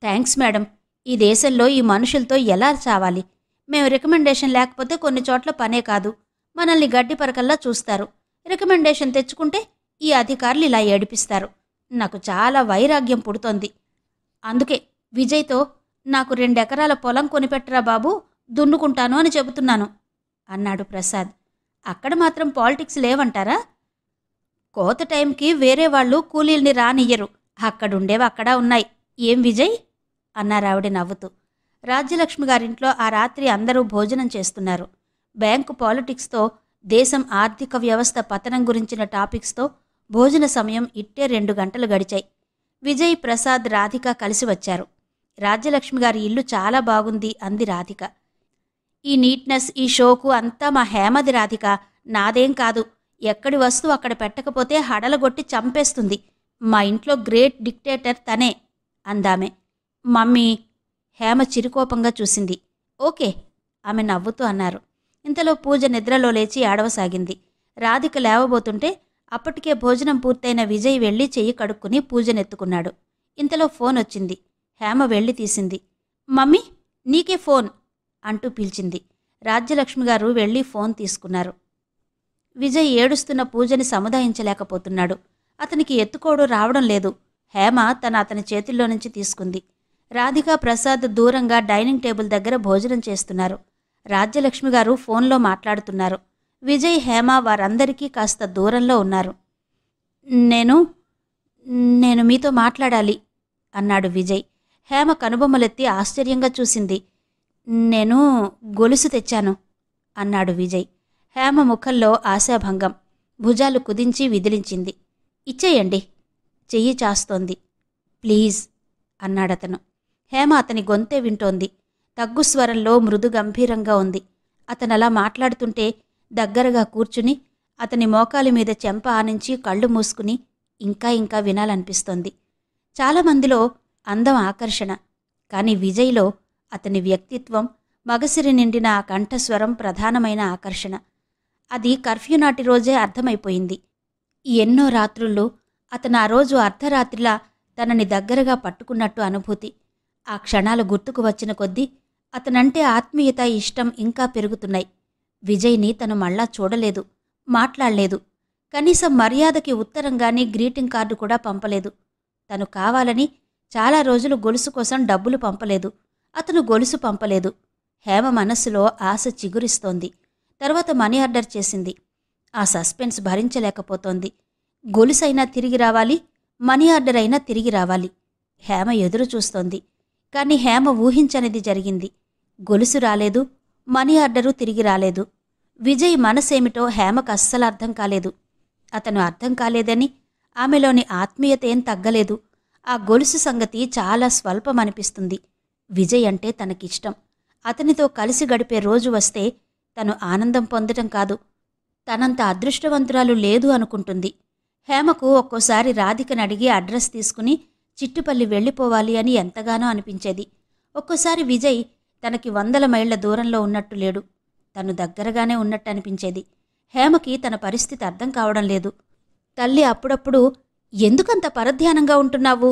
Thanks madam. ఈ దేశంలో ఈ మనుషులతో ఎలా చావాలి? మేము రికమెండేషన్ లేకపోతే కొన్ని చోట్ల పనే కాదు, మనల్ని గడ్డి పరకల్లా చూస్తారు. రికమెండేషన్ తెచ్చుకుంటే ఈ అధికారులు ఇలా ఏడిపిస్తారు. నాకు చాలా వైరాగ్యం పుడుతోంది. అందుకే విజయ్తో నాకు 2 ఎకరాల పొలం కొనిపెట్టరా బాబు, దున్నుకుంటాను అని చెబుతున్నాను అన్నాడు ప్రసాద్. అక్కడ మాత్రం పాలిటిక్స్ లేవంటారా? కోత టైంకి వేరే వాళ్ళు కూలీల్ని రానియ్యరు. అక్కడుండేవి అక్కడా ఉన్నాయి. ఏం విజయ్ అన్నారావిడ నవ్వుతూ. రాజ్యలక్ష్మి గారింట్లో ఆ రాత్రి అందరూ భోజనం చేస్తున్నారు. బ్యాంకు పాలిటిక్స్తో, దేశం ఆర్థిక వ్యవస్థ పతనం గురించిన టాపిక్స్తో భోజన సమయం ఇట్టే 2 గంటలు గడిచాయి. విజయ్, ప్రసాద్, రాధిక కలిసి వచ్చారు. రాజ్యలక్ష్మి గారి ఇల్లు చాలా బాగుంది అంది రాధిక. ఈ నీట్నెస్, ఈ షోకు అంతా మా హేమది రాధిక. నాదేం కాదు. ఎక్కడి వస్తువు అక్కడ పెట్టకపోతే హడలగొట్టి చంపేస్తుంది. మా ఇంట్లో గ్రేట్ డిక్టేటర్ తనే అందామె. మమ్మీ, హేమ చిరుకోపంగా చూసింది. ఓకే, ఆమె నవ్వుతూ అన్నారు. ఇంతలో పూజ నిద్రలో లేచి ఏడవసాగింది. రాధిక లేవబోతుంటే అప్పటికే భోజనం పూర్తయిన విజయ్ వెళ్లి చెయ్యి కడుక్కుని పూజనెత్తుకున్నాడు. ఇంతలో ఫోన్ వచ్చింది. హేమ వెళ్లి తీసింది. మమ్మీ, నీకే ఫోన్ అంటూ పిలిచింది. రాజ్యలక్ష్మిగారు వెళ్లి ఫోన్ తీసుకున్నారు. విజయ్ ఏడుస్తున్న పూజని సముదాయించలేకపోతున్నాడు. అతనికి ఎత్తుకోడు రావడం లేదు. హేమ అతని చేతుల్లో నుంచి తీసుకుంది. రాధిక, ప్రసాద్ దూరంగా డైనింగ్ టేబుల్ దగ్గర భోజనం చేస్తున్నారు. రాజ్యలక్ష్మిగారు ఫోన్లో మాట్లాడుతున్నారు. విజయ్, హేమ వారందరికీ కాస్త దూరంలో ఉన్నారు. నేను మీతో మాట్లాడాలి అన్నాడు విజయ్. హేమ కనుబొమ్మలెత్తి ఆశ్చర్యంగా చూసింది. నేను గొలుసు తెచ్చాను అన్నాడు విజయ్. హేమ ముఖంలో ఆశాభంగం. భుజాలు కుదించి విదిలించింది. ఇచ్చేయండి, చెయ్యి చాస్తోంది. ప్లీజ్ అన్నాడతను. హేమ అతని గొంతే వింటోంది. తగ్గుస్వరంలో మృదు గంభీరంగా ఉంది. అతనలా మాట్లాడుతుంటే దగ్గరగా కూర్చుని అతని మోకాలి మీద చెంప ఆనించి కళ్ళు మూసుకుని ఇంకా వినాలనిపిస్తోంది. చాలామందిలో అందం ఆకర్షణ, కాని విజయ్లో అతని వ్యక్తిత్వం, మగసిరి నిండిన ఆ కంఠస్వరం ప్రధానమైన ఆకర్షణ. అది కర్ఫ్యూ నాటి రోజే అర్థమైపోయింది. ఎన్నో రాత్రుళ్ళు అతను ఆ రోజు అర్ధరాత్రిలా తనని దగ్గరగా పట్టుకున్నట్టు అనుభూతి. ఆ క్షణాలు గుర్తుకు వచ్చిన కొద్దీ అతనంటే ఆత్మీయత, ఇష్టం ఇంకా పెరుగుతున్నాయి. విజయ్ని తను మళ్ళా చూడలేదు, మాట్లాడలేదు. కనీసం మర్యాదకి ఉత్తరంగాని గ్రీటింగ్ కార్డు కూడా పంపలేదు. తను కావాలని చాలా రోజులు గొలుసు కోసం డబ్బులు పంపలేదు. అతను గొలుసు పంపలేదు. హేమ మనస్సులో ఆశ చిగురిస్తోంది. తర్వాత మనీ ఆర్డర్ చేసింది. ఆ సస్పెన్స్ భరించలేకపోతోంది. గొలుసైనా తిరిగి రావాలి, మనీ ఆర్డర్ అయినా తిరిగి రావాలి. హేమ ఎదురు చూస్తోంది. కాని హేమ ఊహించనిది జరిగింది. గొలుసు రాలేదు, మనీ ఆర్డరు తిరిగి రాలేదు. విజయ్ మనసేమిటో హేమకు అస్సలు అర్థం కాలేదు. అతను అర్థం కాలేదని ఆమెలోని ఆత్మీయత ఏం తగ్గలేదు. ఆ గొలుసు సంగతి చాలా స్వల్పమనిపిస్తుంది. విజయ్ అంటే తనకిష్టం. అతనితో కలిసి గడిపే రోజు వస్తే తను ఆనందం పొందటం కాదు, తనంత అదృష్టవంతురాలు లేదు అనుకుంటుంది. హేమకు ఒక్కోసారి రాధికనడిగి అడ్రస్ తీసుకుని చిట్టుపల్లి వెళ్ళిపోవాలి అని ఎంతగానో అనిపించేది. ఒక్కోసారి విజయ్ తనకి 100 మైళ్ల దూరంలో ఉన్నట్టు లేడు, తను దగ్గరగానే ఉన్నట్టు అనిపించేది. హేమకి తన పరిస్థితి అర్థం కావడం లేదు. తల్లి అప్పుడప్పుడు ఎందుకంత పరధ్యానంగా ఉంటున్నావు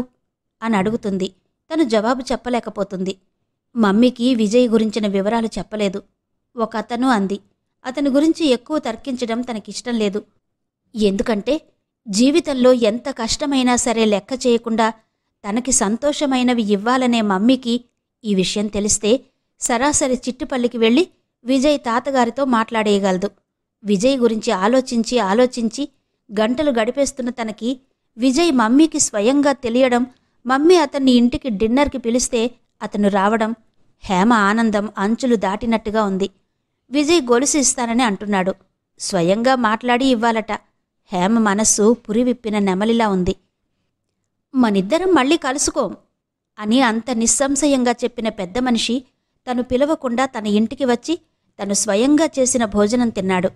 అని అడుగుతుంది. తను జవాబు చెప్పలేకపోతుంది. మమ్మీకి విజయ్ గురించిన వివరాలు చెప్పలేదు. ఒకతను అంది. అతని గురించి ఎక్కువ తర్కించడం తనకిష్టం లేదు. ఎందుకంటే జీవితంలో ఎంత కష్టమైనా సరే లెక్క చేయకుండా తనకి సంతోషమైనవి ఇవ్వాలనే మమ్మీకి ఈ విషయం తెలిస్తే సరాసరి చిట్టుపల్లికి వెళ్ళి విజయ్ తాతగారితో మాట్లాడేయగలదు. విజయ్ గురించి ఆలోచించి గంటలు గడిపేస్తున్న తనకి విజయ్ మమ్మీకి స్వయంగా తెలియడం, మమ్మీ అతన్ని ఇంటికి డిన్నర్కి పిలిస్తే అతను రావడం, హేమ ఆనందం అంచులు దాటినట్టుగా ఉంది. విజయ్ గొలుసు ఇస్తానని అంటున్నాడు. స్వయంగా మాట్లాడి ఇవ్వాలట. హేమ మనస్సు పురివిప్పిన నెమలిలా ఉంది. మనిద్దరం మళ్ళీ కలుసుకోం అని అంత నిస్సంశయంగా చెప్పిన పెద్ద మనిషి తను పిలవకుండా తన ఇంటికి వచ్చి తను స్వయంగా చేసిన భోజనం తిన్నాడు.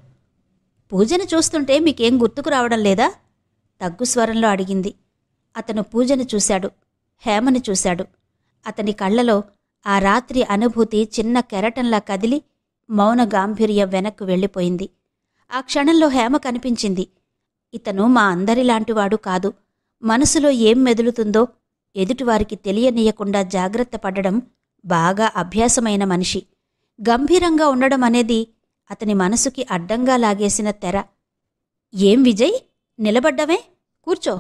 పూజను చూస్తుంటే మీకేం గుర్తుకు రావడం లేదా? తగ్గుస్వరంలో అడిగింది. అతను పూజను చూశాడు, హేమని చూశాడు. అతని కళ్లలో ఆ రాత్రి అనుభూతి చిన్న కెరటంలా కదిలి మౌన గాంభీర్యం వెనక్కు వెళ్ళిపోయింది. ఆ క్షణంలో హేమ కనిపించింది. ఇతను మా అందరిలాంటివాడు కాదు. మనసులో ఏం మెదులుతుందో ఎదుటివారికి తెలియనీయకుండా జాగ్రత్త పడడం బాగా అభ్యాసమైన మనిషి. గంభీరంగా ఉండడం అనేది అతని మనసుకి అడ్డంగా లాగేసిన తెర. ఏం విజయ్, నిలబడ్డవే? కూర్చో.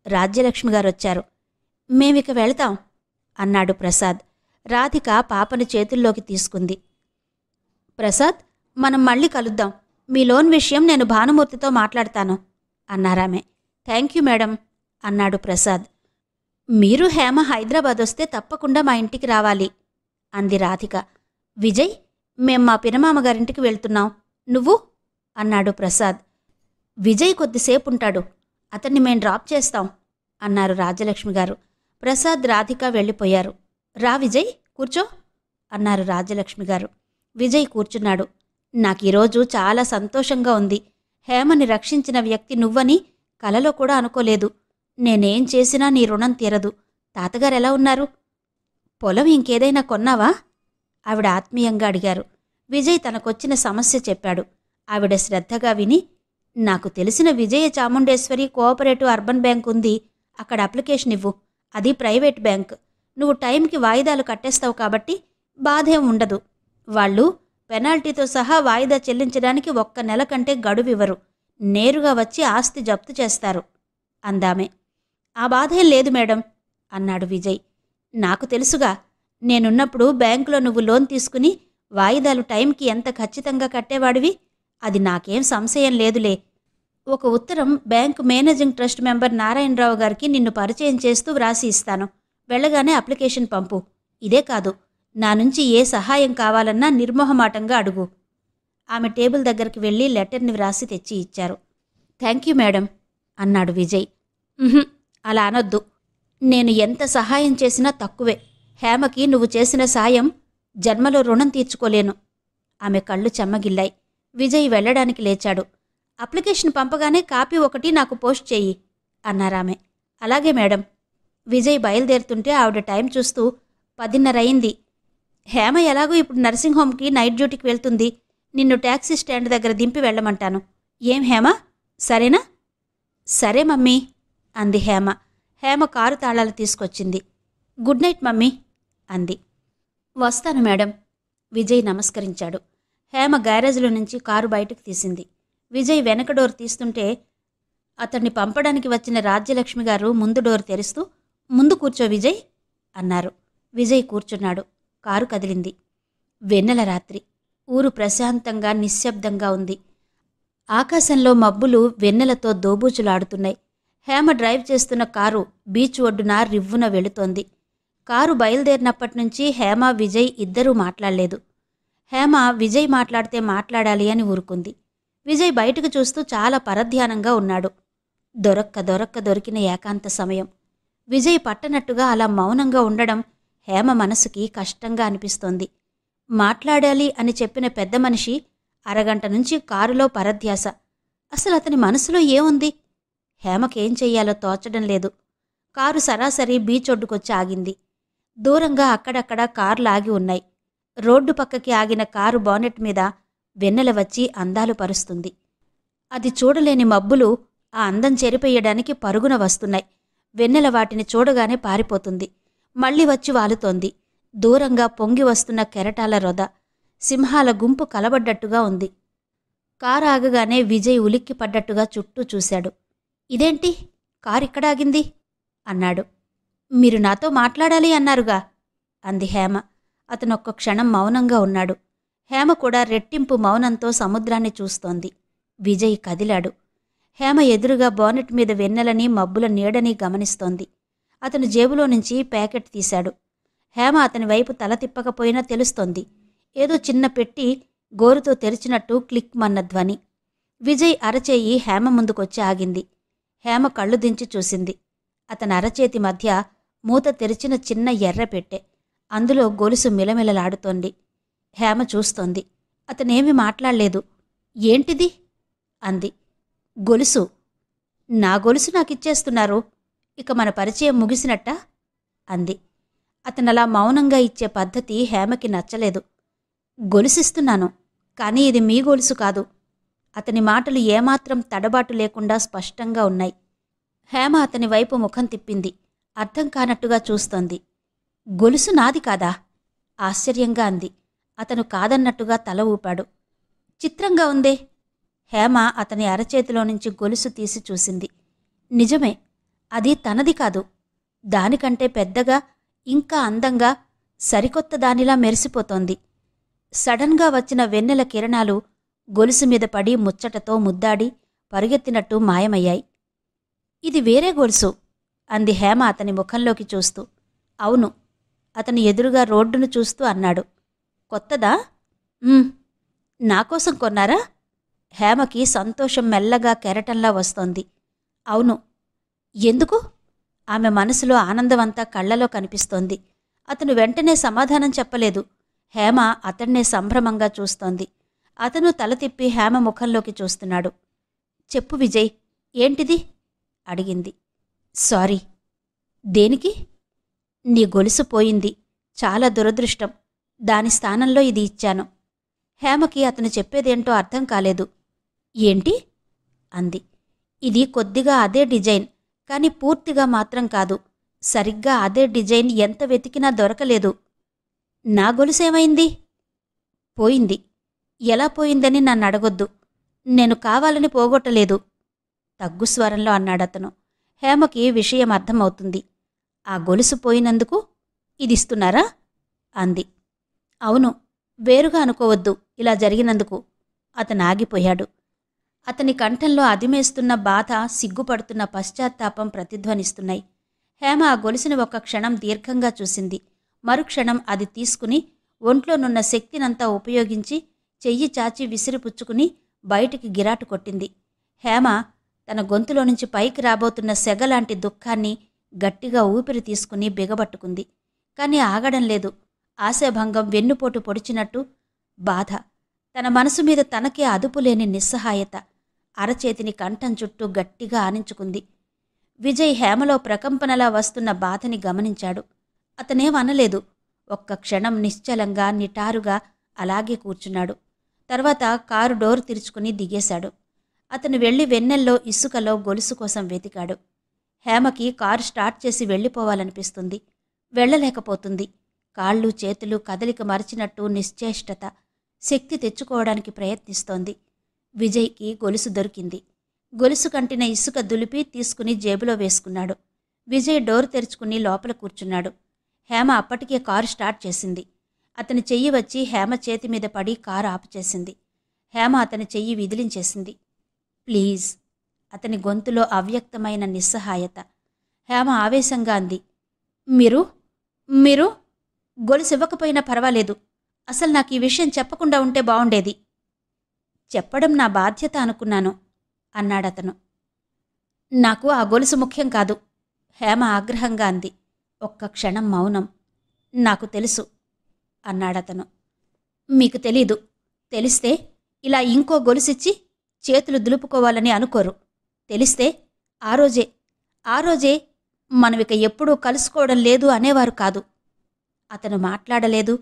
రాజ్యలక్ష్మిగారొచ్చారు. మేమిక వెళతాం అన్నాడు ప్రసాద్. రాధిక పాపను చేతుల్లోకి తీసుకుంది. ప్రసాద్, మనం మళ్ళీ కలుద్దాం. మీ లోన్ విషయం నేను భానుమూర్తితో మాట్లాడతాను అన్నారామె. థ్యాంక్యూ మేడం అన్నాడు ప్రసాద్. మీరు హేమ హైదరాబాద్ వస్తే తప్పకుండా మా ఇంటికి రావాలి అంది రాధిక. విజయ్, మేం మా పినమామగారింటికి వెళ్తున్నాం, నువ్వు అన్నాడు ప్రసాద్. విజయ్ కొద్దిసేపుంటాడు, అతన్ని మేం డ్రాప్ చేస్తాం అన్నారు రాజ్యలక్ష్మిగారు. ప్రసాద్, రాధిక వెళ్ళిపోయారు. రా విజయ్, కూర్చో అన్నారు రాజ్యలక్ష్మిగారు. విజయ్ కూర్చున్నాడు. నాకీరోజు చాలా సంతోషంగా ఉంది. హేమని రక్షించిన వ్యక్తి నువ్వని కలలో కూడా అనుకోలేదు. నేనేం చేసినా నీ రుణం తీరదు. తాతగారెలా ఉన్నారు? పొలం ఇంకేదైనా కొన్నావా? ఆవిడ ఆత్మీయంగా అడిగారు. విజయ్ తనకొచ్చిన సమస్య చెప్పాడు. ఆవిడ శ్రద్ధగా విని, నాకు తెలిసిన విజయ చాముండేశ్వరి కోఆపరేటివ్ అర్బన్ బ్యాంక్ ఉంది. అక్కడ అప్లికేషన్ ఇవ్వు. అది ప్రైవేట్ బ్యాంక్. నువ్వు టైంకి వాయిదాలు కట్టేస్తావు కాబట్టి బాధేం ఉండదు. వాళ్ళు పెనాల్టీతో సహా వాయిదా చెల్లించడానికి 1 నెల కంటే గడువివ్వరు. నేరుగా వచ్చి ఆస్తి జప్తు చేస్తారు అందామె. ఆ బాధేం లేదు మేడం అన్నాడు విజయ్. నాకు తెలుసుగా. నేనున్నప్పుడు బ్యాంకులో నువ్వు లోన్ తీసుకుని వాయిదాలు టైంకి ఎంత ఖచ్చితంగా కట్టేవాడివి. అది నాకేం సంశయం లేదులే. ఒక ఉత్తరం bank managing trust member Narayana Rao గారికి నిన్ను పరిచయం చేస్తూ వ్రాసి ఇస్తాను. వెళ్ళగానే అప్లికేషన్ పంపు. ఇదే కాదు, నా నుంచి ఏ సహాయం కావాలన్నా నిర్మోహమాటంగా అడుగు. ఆమె టేబుల్ దగ్గరికి వెళ్ళి లెటర్ని వ్రాసి తెచ్చి ఇచ్చారు. థ్యాంక్ యూ మేడం అన్నాడు విజయ్. అలా అనొద్దు. నేను ఎంత సహాయం చేసినా తక్కువే. హేమకి నువ్వు చేసిన సాయం జన్మలో రుణం తీర్చుకోలేను. ఆమె కళ్ళు చెమ్మగిల్లాయి. విజయ్ వెళ్ళడానికి లేచాడు. అప్లికేషన్ పంపగానే కాపీ ఒకటి నాకు పోస్ట్ చెయ్యి అన్నారామె. అలాగే మేడం. విజయ్ బయలుదేరుతుంటే ఆవిడ టైం చూస్తూ 10:30 అయింది. హేమ ఎలాగో ఇప్పుడు నర్సింగ్ హోమ్కి నైట్ డ్యూటీకి వెళ్తుంది. నిన్ను ట్యాక్సీ స్టాండ్ దగ్గర దింపి వెళ్ళమంటాను. ఏం హేమ, సరేనా? సరే మమ్మీ అంది హేమ. హేమ కారు తాళాలు తీసుకొచ్చింది. గుడ్ నైట్ మమ్మీ అంది. వస్తాను మేడం. విజయ్ నమస్కరించాడు. హేమ గ్యారేజ్లో నుంచి కారు బయటకు తీసింది. విజయ్ వెనక డోర్ తీస్తుంటే అతన్ని పంపడానికి వచ్చిన రాజ్యలక్ష్మి గారు ముందు డోర్ తెరుస్తూ, ముందు కూర్చో విజయ్ అన్నారు. విజయ్ కూర్చున్నాడు. కారు కదిలింది. వెన్నెల రాత్రి. ఊరు ప్రశాంతంగా నిశ్శబ్దంగా ఉంది. ఆకాశంలో మబ్బులు వెన్నెలతో దోబూచులాడుతున్నాయి. హేమ డ్రైవ్ చేస్తున్న కారు బీచ్ ఒడ్డున రివ్వున వెళుతోంది. కారు బయలుదేరినప్పటినుంచి హేమ, విజయ్ ఇద్దరూ మాట్లాడలేదు. హేమ విజయ్ మాట్లాడితే మాట్లాడాలి అని ఊరుకుంది. విజయ్ బయటకు చూస్తూ చాలా పరధ్యానంగా ఉన్నాడు. దొరికిన ఏకాంత సమయం. విజయ్ పట్టనట్టుగా అలా మౌనంగా ఉండడం హేమ మనసుకి కష్టంగా అనిపిస్తోంది. మాట్లాడాలి అని చెప్పిన పెద్ద మనిషి అరగంట నుంచి కారులో పరధ్యాస. అసలు అతని మనసులో ఏముంది? హేమకేం చెయ్యాలో తోచడం లేదు. కారు సరాసరి బీచ్ ఒడ్డుకొచ్చి ఆగింది. దూరంగా అక్కడక్కడ కార్లు ఆగి ఉన్నాయి. రోడ్డు పక్కకి ఆగిన కారు బానెట్ మీద వెన్నెల వచ్చి అందాలు పరుస్తుంది. అది చూడలేని మబ్బులు ఆ అందం చెరిపెయ్యడానికి పరుగున వస్తున్నాయి. వెన్నెల వాటిని చూడగానే పారిపోతుంది. మళ్ళీ వచ్చి వాలుతోంది. దూరంగా పొంగి వస్తున్న కెరటాల రొద, సింహాల గుంపు కలబడ్డట్టుగా ఉంది. కారు ఆగగానే విజయ్ ఉలిక్కిపడ్డట్టుగా చుట్టూ చూశాడు. ఇదేంటి, కారిక్కడాగింది అన్నాడు. మీరు నాతో మాట్లాడాలి అన్నారుగా అంది హేమ. అతనొక్క క్షణం మౌనంగా ఉన్నాడు. హేమ కూడా రెట్టింపు మౌనంతో సముద్రాన్ని చూస్తోంది. విజయ్ కదిలాడు. హేమ ఎదురుగా బానెట్ మీద వెన్నెలని, మబ్బుల నీడని గమనిస్తోంది. అతను జేబులో నుంచి ప్యాకెట్ తీశాడు. హేమ అతని వైపు తల తిప్పకపోయినా తెలుస్తోంది. ఏదో చిన్న పెట్టి గోరుతో తెరిచినట్టు క్లిక్ మన్న ధ్వని. విజయ్ అరచేయి హేమ ముందుకొచ్చి ఆగింది. హేమ కళ్ళు దించి చూసింది. అతని అరచేతి మధ్య మూత తెరిచిన చిన్న ఎర్ర పెట్టె. అందులో గొలుసు మిలమిలలాడుతోంది. హేమ చూస్తోంది. అతనేమీ మాట్లాడలేదు. ఏంటిది అంది. గొలుసు. నా గొలుసు నాకిచ్చేస్తున్నారు. ఇక మన పరిచయం ముగిసినట్టా అంది. అతనలా మౌనంగా ఇచ్చే పద్ధతి హేమకి నచ్చలేదు. గొలుసిస్తున్నాను, కానీ ఇది మీ గొలుసు కాదు. అతని మాటలు ఏమాత్రం తడబాటు లేకుండా స్పష్టంగా ఉన్నాయి. హేమ అతని వైపు ముఖం తిప్పింది. అర్థం కానట్టుగా చూస్తోంది. గొలుసు నాది కాదా? ఆశ్చర్యంగా అంది. అతను కాదన్నట్టుగా తల ఊపాడు. చిత్రంగా ఉందే. హేమ అతని అరచేతిలో నుంచి గొలుసు తీసి చూసింది. నిజమే, అది తనది కాదు. దానికంటే పెద్దగా, ఇంకా అందంగా, సరికొత్త దానిలా మెరిసిపోతోంది. సడన్గా వచ్చిన వెన్నెల కిరణాలు గొలుసు మీద పడి ముచ్చటతో ముద్దాడి పరుగెత్తినట్టు మాయమయ్యాయి. ఇది వేరే గొలుసు అంది హేమ అతని ముఖంలోకి చూస్తూ. అవును. అతను ఎదురుగా రోడ్డును చూస్తూ అన్నాడు. కొత్తదా? నాకోసం కొన్నారా? హేమకి సంతోషం మెల్లగా కెరటంలా వస్తోంది. అవును. ఎందుకు? ఆమె మనసులో ఆనందమంతా కళ్లలో కనిపిస్తోంది. అతను వెంటనే సమాధానం చెప్పలేదు. హేమ అతన్నే సంభ్రమంగా చూస్తోంది. అతను తల తిప్పి హేమ ముఖంలోకి చూస్తున్నాడు. చెప్పు విజయ్, ఏంటిది? అడిగింది. సారీ. దేనికి? నీ గొలుసు పోయింది. చాలా దురదృష్టం. దాని స్థానంలో ఇది ఇచ్చాను. హేమకి అతను చెప్పేదేంటో అర్థం కాలేదు. ఏంటి? అంది. ఇది కొద్దిగా అదే డిజైన్, కాని పూర్తిగా మాత్రం కాదు. సరిగ్గా అదే డిజైన్ ఎంత వెతికినా దొరకలేదు. నా గొలుసేమైంది? పోయింది. ఎలా పోయిందని నన్నడగొద్దు. నేను కావాలని పోగొట్టలేదు. తగ్గు స్వరంలో అన్నాడతను. హేమకి విషయం అర్థమవుతుంది. ఆ గొలుసు పోయినందుకు ఇదిస్తున్నారా? అంది. అవును, వేరుగా అనుకోవద్దు ఇలా జరిగినందుకు. అతను ఆగిపోయాడు. అతని కంఠంలో అదిమేస్తున్న బాధ, సిగ్గుపడుతున్న పశ్చాత్తాపం ప్రతిధ్వనిస్తున్నాయి. హేమ ఆ గొలుసుని ఒక్క క్షణం దీర్ఘంగా చూసింది. మరుక్షణం అది తీసుకుని ఒంట్లోనున్న శక్తినంతా ఉపయోగించి చెయ్యి చాచి విసిరిపుచ్చుకుని బయటికి గిరాటు కొట్టింది. హేమ తన గొంతులో నుంచి పైకి రాబోతున్న సెగలాంటి దుఃఖాన్ని గట్టిగా ఊపిరి తీసుకుని బిగబట్టుకుంది. కాని ఆగడం లేదు. ఆశాభంగం వెన్నుపోటు పొడిచినట్టు బాధ, తన మనసు మీద తనకే అదుపులేని నిస్సహాయత అరచేతిని కంఠం చుట్టూ గట్టిగా ఆనించుకుంది. విజయ్ హేమలో ప్రకంపనలా వస్తున్న బాధని గమనించాడు. అతనేమనలేదు. ఒక్క క్షణం నిశ్చలంగా నిటారుగా అలాగే కూర్చున్నాడు. తర్వాత కారు డోర్ తెరుచుకుని దిగేశాడు. అతను వెళ్లి వెన్నెల్లో ఇసుకలో గొలుసు కోసం వెతికాడు. హేమకి కారు స్టార్ట్ చేసి వెళ్ళిపోవాలనిపిస్తుంది. వెళ్లలేకపోతుంది. కాళ్ళు చేతులు కదలిక మరచినట్టు నిశ్చేష్టత. శక్తి తెచ్చుకోవడానికి ప్రయత్నిస్తోంది. విజయ్కి గొలుసు దొరికింది. గొలుసు కంటిన ఇసుక దులిపి తీసుకుని జేబులో వేసుకున్నాడు. విజయ్ డోర్ తెరుచుకుని లోపల కూర్చున్నాడు. హేమ అప్పటికే కారు స్టార్ట్ చేసింది. అతని చెయ్యి వచ్చి హేమ చేతిమీద పడి కారు ఆపుచేసింది. హేమ అతని చెయ్యి విదిలించేసింది. ప్లీజ్. అతని గొంతులో అవ్యక్తమైన నిస్సహాయత. హేమ ఆవేశంగా అంది. మీరు గొలుసివ్వకపోయినా పర్వాలేదు. అసలు నాకు ఈ విషయం చెప్పకుండా ఉంటే బావుండేది. చెప్పడం నా బాధ్యత అనుకున్నాను అన్నాడతను. నాకు ఆ గొలుసు ముఖ్యం కాదు. హేమ ఆగ్రహంగా అంది. ఒక్క క్షణం మౌనం. నాకు తెలుసు అన్నాడతను. మీకు తెలీదు. తెలిస్తే ఇలా ఇంకో గొలుసిచ్చి చేతులు దులుపుకోవాలని అనుకోరు. తెలిస్తే ఆ రోజే మనమిక ఎప్పుడూ కలుసుకోవడం లేదు అనేవారు కాదు. అతను మాట్లాడలేదు,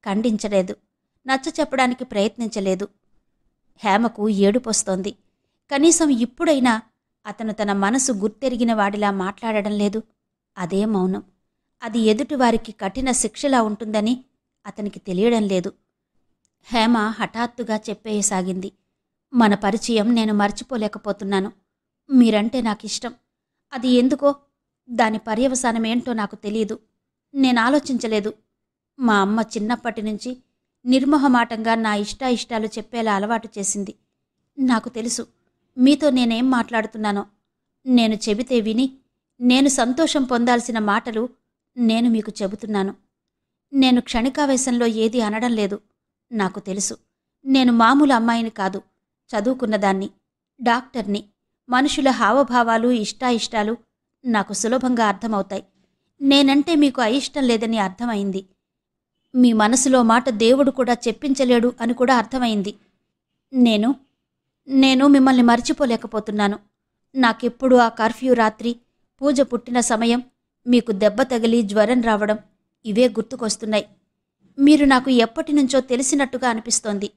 ఖండించలేదు, నచ్చ చెప్పడానికి ప్రయత్నించలేదు. హేమకు ఏడుపొస్తోంది. కనీసం ఇప్పుడైనా అతను తన మనసు గుర్తెరిగిన వాడిలా మాట్లాడడం లేదు. అదే మౌనం. అది ఎదుటివారికి కఠిన శిక్షలా ఉంటుందని అతనికి తెలియడం లేదు. హేమ హఠాత్తుగా చెప్పేయసాగింది. మన పరిచయం నేను మర్చిపోలేకపోతున్నాను. మీరంటే నాకిష్టం. అది ఎందుకో, దాని పర్యవసానమేంటో నాకు తెలీదు. నేనాలోచించలేదు. మా అమ్మ చిన్నప్పటి నుంచి నిర్మోహమాటంగా నా ఇష్టాయిష్టాలు చెప్పేలా అలవాటు చేసింది. నాకు తెలుసు మీతో నేనేం మాట్లాడుతున్నానో. నేను చెబితే విని నేను సంతోషం పొందాల్సిన మాటలు నేను మీకు చెబుతున్నాను. నేను క్షణికావేశంలో ఏదీ అనడం లేదు. నాకు తెలుసు నేను మామూలు అమ్మాయిని కాదు, చదువుకున్నదాన్ని, డాక్టర్ని. మనుషుల హావభావాలు ఇష్టాయిష్టాలు నాకు సులభంగా అర్థమవుతాయి. నేనంటే మీకు అయిష్టం లేదని అర్థమైంది. మీ మనసులో మాట దేవుడు కూడా చెప్పించలేడు అని కూడా అర్థమైంది. నేను మిమ్మల్ని మర్చిపోలేకపోతున్నాను. నాకెప్పుడు ఆ కర్ఫ్యూ రాత్రి, పూజ పుట్టిన సమయం, మీకు దెబ్బ తగిలి జ్వరం రావడం ఇవే గుర్తుకొస్తున్నాయి. మీరు నాకు ఎప్పటినుంచో తెలిసినట్టుగా అనిపిస్తోంది.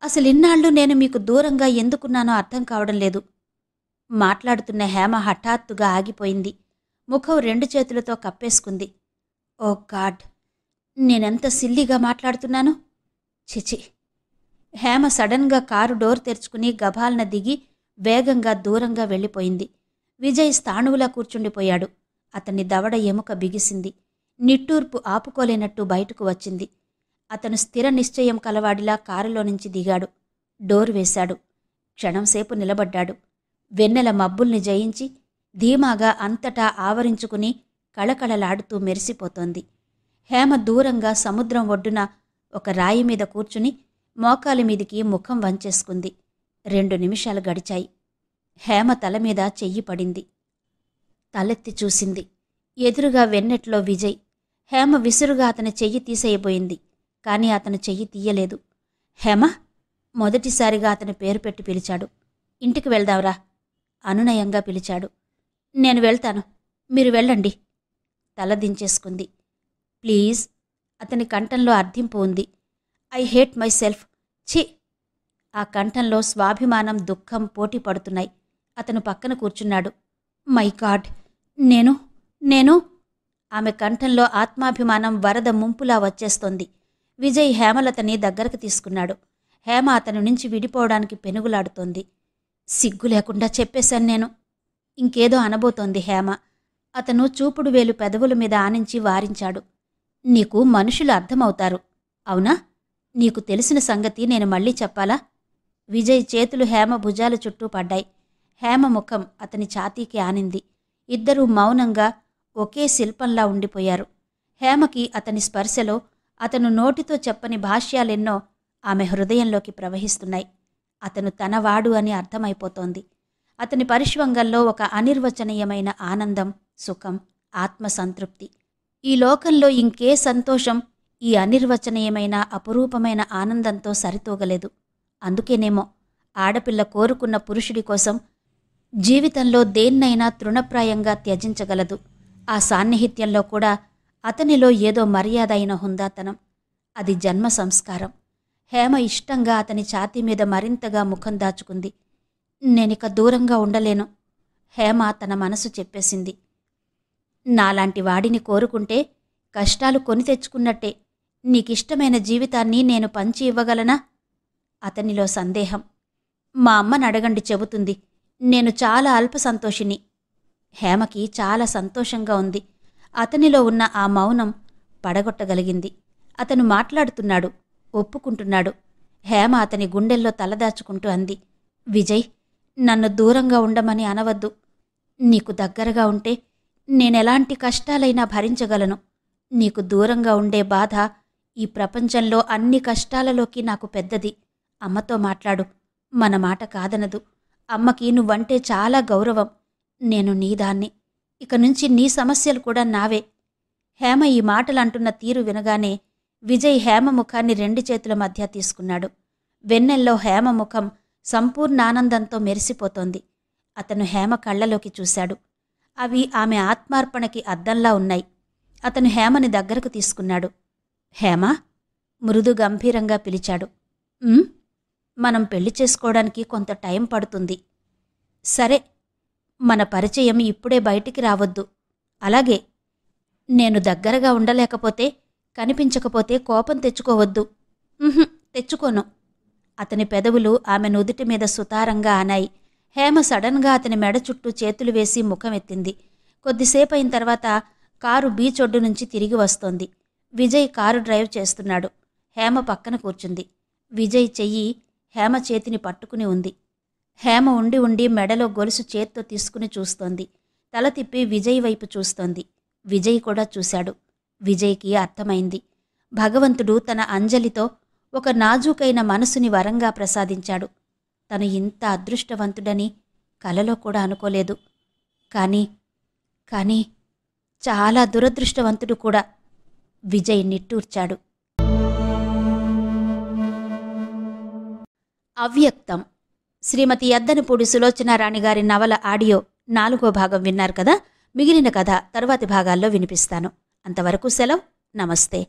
అసలిన్నాళ్ళు నేను మీకు దూరంగా ఎందుకున్నానో అర్థం కావడం లేదు. మాట్లాడుతున్న హేమ హఠాత్తుగా ఆగిపోయింది. ముఖం 2 చేతులతో కప్పేసుకుంది. ఓ గాడ్, నేనెంత సిల్లీగా మాట్లాడుతున్నాను. చిచి. హేమ సడన్గా కారు డోర్ తెరుచుకుని గభాలన దిగి వేగంగా దూరంగా వెళ్ళిపోయింది. విజయ్ స్థాణువులా కూర్చుండిపోయాడు. అతని దవడ ఎముక బిగిసింది. నిట్టూర్పు ఆపుకోలేనట్టు బయటకు వచ్చింది. అతను స్థిర నిశ్చయం కలవాడిలా కారులో నుంచి దిగాడు. డోర్ వేశాడు. క్షణంసేపు నిలబడ్డాడు. వెన్నెల మబ్బుల్ని జయించి ధీమాగా అంతటా ఆవరించుకుని కళకళలాడుతూ మెరిసిపోతోంది. హేమ దూరంగా సముద్రం ఒడ్డున ఒక రాయి మీద కూర్చుని మోకాలి మీదికి ముఖం వంచేసుకుంది. 2 నిమిషాలు గడిచాయి. హేమ తల మీద చెయ్యి పడింది. తలెత్తి చూసింది. ఎదురుగా వెన్నెట్లో విజయ్. హేమ విసురుగా అతని చెయ్యి తీసేయబోయింది. కాని అతను చెయ్యి తీయలేదు. హేమ మొదటిసారిగా అతని పేరు పెట్టి పిలిచాడు. ఇంటికి వెళ్దాంరా అనునయంగా పిలిచాడు. నేను వెళ్తాను, మీరు వెళ్ళండి. తల దించేసుకుంది. ప్లీజ్. అతని కంఠంలో అర్థింపు ఉంది. I hate my self. ఛీ. ఆ కంఠంలో స్వాభిమానం, దుఃఖం పోటీ పడుతున్నాయి. అతను పక్కన కూర్చున్నాడు. మై గాడ్, నేను ఆమె కంఠంలో ఆత్మాభిమానం వరద ముంపులా వచ్చేస్తోంది. విజయ్ హేమలతని దగ్గరకు తీసుకున్నాడు. హేమ అతని నుంచి విడిపోవడానికి పెనుగులాడుతోంది. సిగ్గు లేకుండా చెప్పేశాను నేను. ఇంకేదో అనబోతోంది హేమ. అతను చూపుడు వేలు పెదవుల మీద ఆనించి వారించాడు. నీకు మనుషులు అర్థమవుతారు, అవునా? నీకు తెలిసిన సంగతి నేను మళ్ళీ చెప్పాలా? విజయ్ చేతులు హేమ భుజాల చుట్టూ పడ్డాయి. హేమ ముఖం అతని ఛాతీకి ఆనింది. ఇద్దరూ మౌనంగా ఒకే శిల్పంలా ఉండిపోయారు. హేమకి అతని స్పర్శలో అతను నోటితో చెప్పని భాష్యాలెన్నో ఆమె హృదయంలోకి ప్రవహిస్తున్నాయి. అతను తనవాడు అని అర్థమైపోతోంది. అతని పరిష్వంగంలో ఒక అనిర్వచనీయమైన ఆనందం, సుఖం, ఆత్మసంతృప్తి. ఈ లోకంలో ఇంకే సంతోషం ఈ అనిర్వచనీయమైన అపురూపమైన ఆనందంతో సరితూగలేదు. అందుకేనేమో ఆడపిల్ల కోరుకున్న పురుషుడి కోసం జీవితంలో దేన్నైనా తృణప్రాయంగా త్యజించగలదు. ఆ సాన్నిహిత్యంలో కూడా అతనిలో ఏదో మర్యాద అయిన హుందాతనం. అది జన్మ సంస్కారం. హేమ ఇష్టంగా అతని ఛాతీ మీద మరింతగా ముఖం దాచుకుంది. నేనిక దూరంగా ఉండలేను. హేమ తన మనసు చెప్పేసింది. నాలాంటి వాడిని కోరుకుంటే కష్టాలు కొని తెచ్చుకున్నట్టే. నీకిష్టమైన జీవితాన్ని నేను పంచి ఇవ్వగలనా? అతనిలో సందేహం. మా అమ్మని అడగండి, చెబుతుంది. నేను చాలా అల్పసంతోషిని. హేమకి చాలా సంతోషంగా ఉంది. అతనిలో ఉన్న ఆ మౌనం పడగొట్టగలిగింది. అతను మాట్లాడుతున్నాడు, ఒప్పుకుంటున్నాడు. హేమ అతని గుండెల్లో తలదాచుకుంటూ అంది. విజయ్, నన్ను దూరంగా ఉండమని అనవద్దు. నీకు దగ్గరగా ఉంటే నేనెలాంటి కష్టాలైనా భరించగలను. నీకు దూరంగా ఉండే బాధ ఈ ప్రపంచంలో అన్ని కష్టాలలోకి నాకు పెద్దది. అమ్మతో మాట్లాడు, మన మాట కాదనదు. అమ్మకి నువ్వంటే చాలా గౌరవం. నేను నీదాన్ని. ఇక నుంచి నీ సమస్యలు కూడా నావే. హేమ ఈ మాటలంటున్న తీరు వినగానే విజయ్ హేమ ముఖాన్ని రెండు చేతుల మధ్య తీసుకున్నాడు. వెన్నెల్లో హేమ ముఖం సంపూర్ణానందంతో మెరిసిపోతోంది. అతను హేమ కళ్ళలోకి చూశాడు. అవి ఆమె ఆత్మార్పణకి అద్దంలా ఉన్నాయి. అతను హేమని దగ్గరకు తీసుకున్నాడు. హేమ, మృదు గంభీరంగా పిలిచాడు. మనం పెళ్లి చేసుకోవడానికి కొంత టైం పడుతుంది. సరే, మన పరిచయం ఇప్పుడే బయటికి రావద్దు. అలాగే. నేను దగ్గరగా ఉండలేకపోతే, కనిపించకపోతే కోపం తెచ్చుకోవద్దు. తెచ్చుకోను. అతని పెదవులు ఆమె నుదుటి మీద సుతారంగా ఆనాయి. హేమ సడన్గా అతని మెడ చుట్టూ చేతులు వేసి ముఖమెత్తింది. కొద్దిసేపయిన తర్వాత కారు బీచ్ ఒడ్డు నుంచి తిరిగి వస్తోంది. విజయ్ కారు డ్రైవ్ చేస్తున్నాడు. హేమ పక్కన కూర్చుంది. విజయ్ చెయ్యి హేమ చేతిని పట్టుకుని ఉంది. హేమ ఉండి ఉండి మెడలో గొలుసు చేత్తో తీసుకుని చూస్తోంది. తల తిప్పి విజయ్ వైపు చూస్తోంది. విజయ్ కూడా చూశాడు. విజయ్కి అర్థమైంది. భగవంతుడు తన అంజలితో ఒక నాజూకైన మనసుని వరంగా ప్రసాదించాడు. తను ఇంత అదృష్టవంతుడని కలలో కూడా అనుకోలేదు. కానీ చాలా దురదృష్టవంతుడు కూడా. విజయ్ నిట్టూర్చాడు. అవ్యక్తం. శ్రీమతి యద్దనపూడి సులోచనారాణి గారి నవల ఆడియో 4వ భాగం విన్నారు కదా. మిగిలిన కథ తరువాతి భాగాల్లో వినిపిస్తాను. అంతవరకు సెలవు. నమస్తే.